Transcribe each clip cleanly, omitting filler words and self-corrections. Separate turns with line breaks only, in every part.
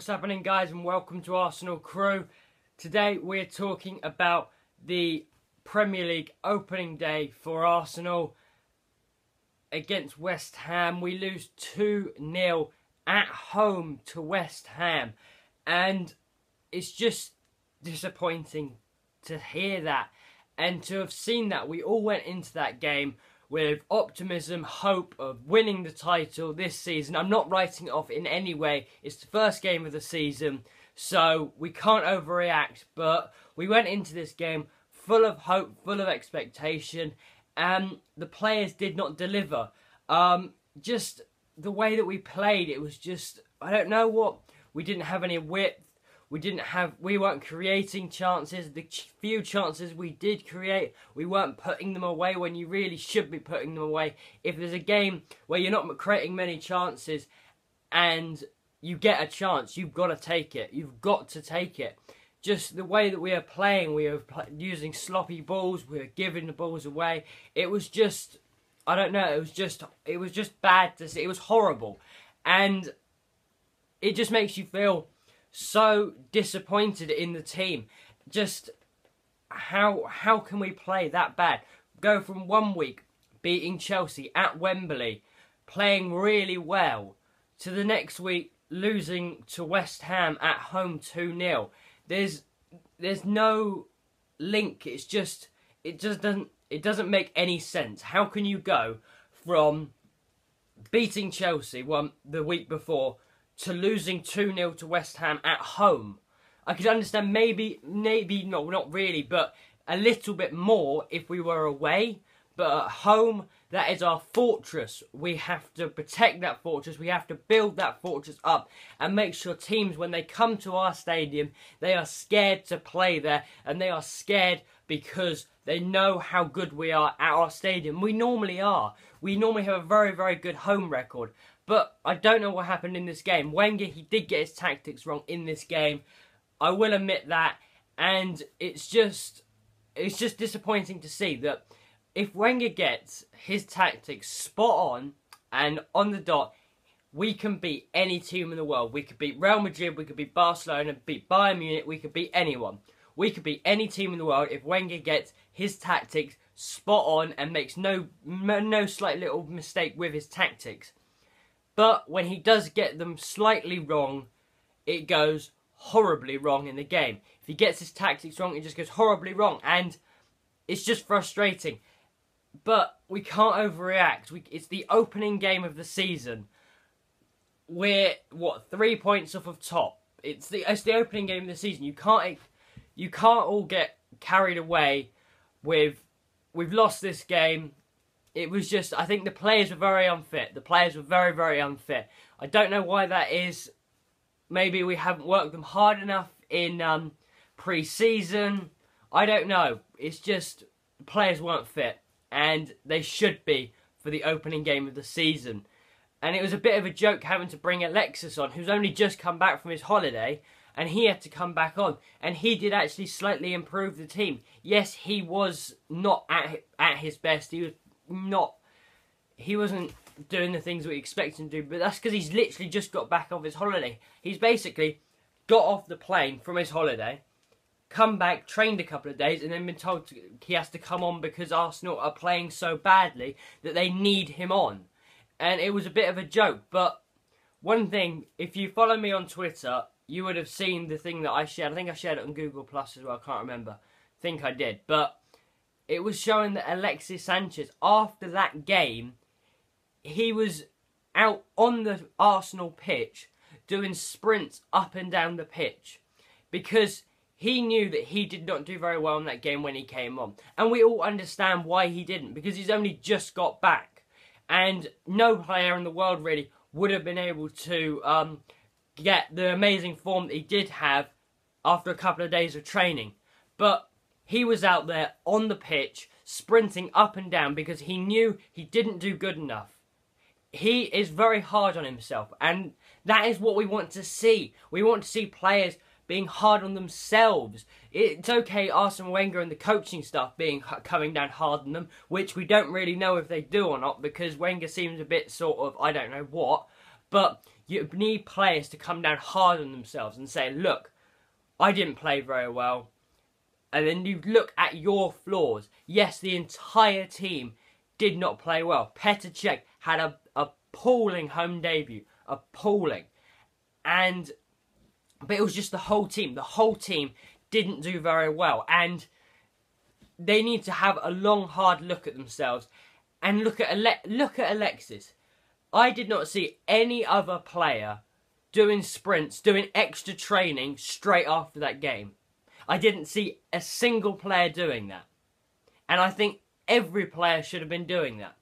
happening, guys, and welcome to Arsenal Crew. Today we're talking about the Premier League opening day for Arsenal against West Ham. We lose 2-0 at home to West Ham, and it's just disappointing to hear that and to have seen that. We all went into that game with optimism, hope of winning the title this season. I'm not writing it off in any way. It's the first game of the season, so we can't overreact. But we went into this game full of hope, full of expectation, and the players did not deliver. Just the way that we played, it was just, I don't know what. We didn't have any width. We weren't creating chances. The few chances we did create, we weren't putting them away when you really should be putting them away. If there's a game where you're not creating many chances and you get a chance, you've got to take it. You've got to take it. Just the way that we are playing, we are using sloppy balls, we are giving the balls away. It was just, I don't know, it was just bad to see. It was horrible. And it just makes you feel so disappointed in the team. Just how can we play that bad? Go from 1 week beating Chelsea at Wembley, playing really well, to the next week losing to West Ham at home 2-0. There's no link. It's just it doesn't make any sense. How can you go from beating Chelsea the week before to losing 2-0 to West Ham at home? I could understand maybe not really, but a little bit more if we were away. But at home, that is our fortress. We have to protect that fortress. We have to build that fortress up and make sure teams, when they come to our stadium, they are scared to play there, and they are scared because they know how good we are at our stadium. We normally are. We normally have a very, very good home record. But I don't know what happened in this game. Wenger, he did get his tactics wrong in this game. I will admit that. And it's just disappointing to see that if Wenger gets his tactics spot on and on the dot, we can beat any team in the world. We could beat Real Madrid, we could beat Barcelona, beat Bayern Munich, we could beat anyone. We could beat any team in the world if Wenger gets his tactics spot on and makes no slight little mistake with his tactics. But when he does get them slightly wrong, it goes horribly wrong in the game. If he gets his tactics wrong, it just goes horribly wrong. And it's just frustrating. But we can't overreact. It's the opening game of the season. We're, 3 points off of top. It's the opening game of the season. You can't all get carried away with, we've lost this game. It was just, I think the players were very unfit. The players were very, very unfit. I don't know why that is. Maybe we haven't worked them hard enough in pre-season. I don't know. It's just, the players weren't fit. And they should be for the opening game of the season. And it was a bit of a joke having to bring Alexis on, who's only just come back from his holiday. And he had to come back on. And he did actually slightly improve the team. Yes, he was not at his best. He wasn't doing the things we expected him to do, but that's because he's literally just got back off his holiday. He's basically got off the plane from his holiday, come back, trained a couple of days, and then been told he has to come on because Arsenal are playing so badly that they need him on. And it was a bit of a joke, but one thing, if you follow me on Twitter, you would have seen the thing that I shared. I think I shared it on Google Plus as well, I can't remember. I think I did, but it was showing that Alexis Sanchez, after that game, he was out on the Arsenal pitch doing sprints up and down the pitch because he knew that he did not do very well in that game when he came on. And we all understand why he didn't, because he's only just got back. And no player in the world really would have been able to get the amazing form that he did have after a couple of days of training. But he was out there on the pitch, sprinting up and down because he knew he didn't do good enough. He is very hard on himself, and that is what we want to see. We want to see players being hard on themselves. It's okay, Arsene Wenger and the coaching staff coming down hard on them, which we don't really know if they do or not, because Wenger seems a bit sort of, I don't know what. But You need players to come down hard on themselves and say, look, I didn't play very well. And then you look at your flaws. Yes, the entire team did not play well. Petr Cech had a appalling home debut. Appalling. But it was just the whole team. The whole team didn't do very well. And they need to have a long, hard look at themselves. And look at Alexis. I did not see any other player doing sprints, doing extra training straight after that game. I didn't see a single player doing that. And I think every player should have been doing that.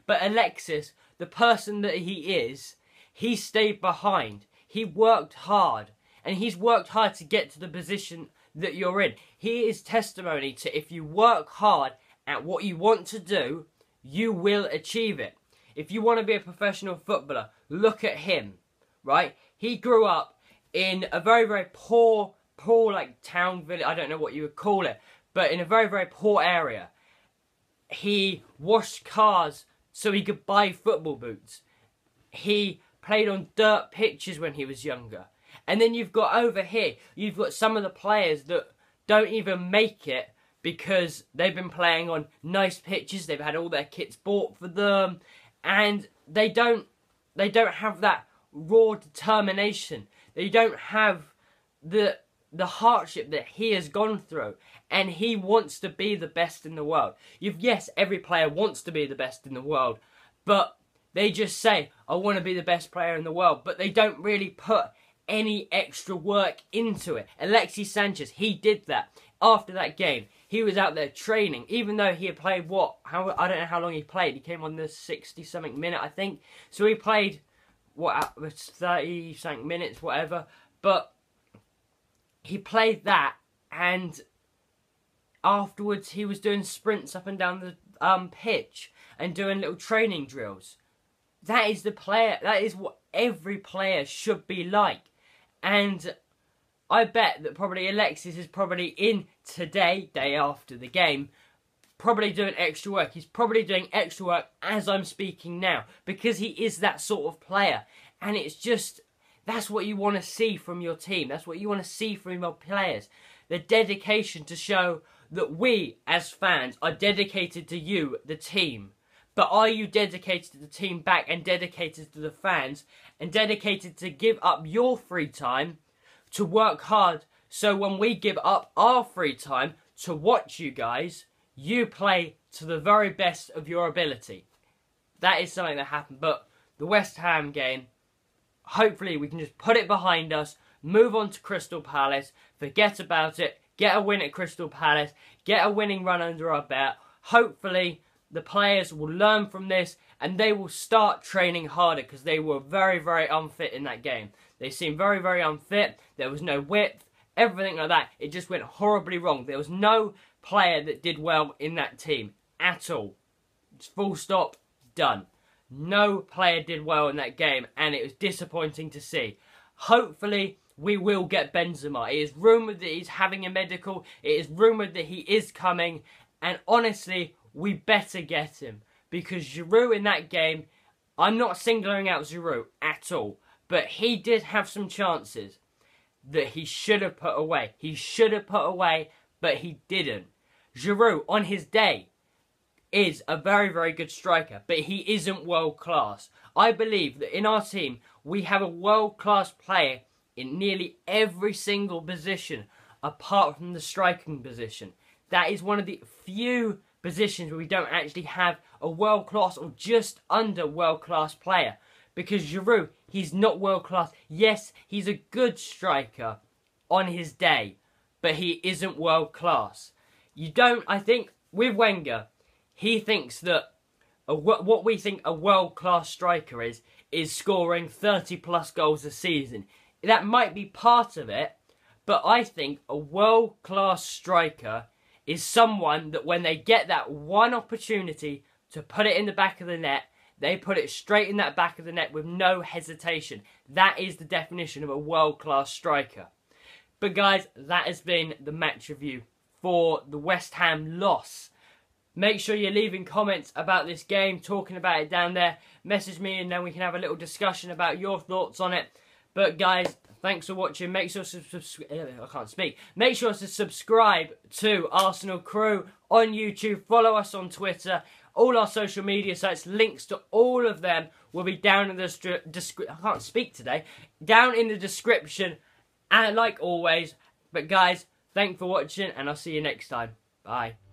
But Alexis, the person that he is, he stayed behind. He worked hard. And he's worked hard to get to the position that you're in. He is testimony to if you work hard at what you want to do, you will achieve it. If you want to be a professional footballer, look at him, right? He grew up in a very, very poor like town, village, I don't know what you would call it, but in a very, very poor area. He washed cars so he could buy football boots. He played on dirt pitches when he was younger. And then you've got over here, you've got some of the players that don't even make it because they've been playing on nice pitches, they've had all their kits bought for them, and they don't have that raw determination. They don't have the hardship that he has gone through, and he wants to be the best in the world. Yes, every player wants to be the best in the world, but they just say, I want to be the best player in the world, but they don't really put any extra work into it. Alexis Sanchez, he did that. After that game, he was out there training, even though he had played I don't know how long he played. He came on the 60-something minute, I think. So he played, 30-something minutes, whatever. But he played that, and afterwards he was doing sprints up and down the pitch and doing little training drills. That is the player. That is what every player should be like. And I bet that probably Alexis is probably in today, day after the game, probably doing extra work. He's probably doing extra work as I'm speaking now, because he is that sort of player. And it's just, that's what you want to see from your team. That's what you want to see from your players. The dedication to show that we, as fans, are dedicated to you, the team. But are you dedicated to the team back and dedicated to the fans and dedicated to give up your free time to work hard, so when we give up our free time to watch you guys, you play to the very best of your ability? That is something that happened. But the West Ham game, hopefully we can just put it behind us, move on to Crystal Palace, forget about it, get a win at Crystal Palace, get a winning run under our belt. Hopefully the players will learn from this and they will start training harder, because they were very, very unfit in that game. They seemed very, very unfit. There was no width, everything like that. It just went horribly wrong. There was no player that did well in that team at all. Full stop, done. No player did well in that game, and it was disappointing to see. Hopefully, we will get Benzema. It is rumoured that he's having a medical. It is rumoured that he is coming, and honestly, we better get him. Because Giroud in that game, I'm not singling out Giroud at all, but he did have some chances that he should have put away. He should have put away, but he didn't. Giroud, on his day, is a very, very good striker, but he isn't world class. I believe that in our team, we have a world class player in nearly every single position, apart from the striking position. That is one of the few positions where we don't actually have a world class or just under world class player. Because Giroud, he's not world class. Yes, he's a good striker on his day, but he isn't world class. I think with Wenger, he thinks that what we think a world class striker is scoring 30 plus goals a season. That might be part of it, but I think a world class striker is someone that when they get that one opportunity to put it in the back of the net, they put it straight in that back of the net with no hesitation. That is the definition of a world-class striker. But guys, that has been the match review for the West Ham loss Make sure you're leaving comments about this game, talking about it down there. Message me and then we can have a little discussion about your thoughts on it. But guys, thanks for watching. Make sure to subscribe to Arsenal Crew on YouTube. Follow us on Twitter. All our social media sites, links to all of them will be down in the down in the description. And like always, but guys, thanks for watching and I'll see you next time. Bye.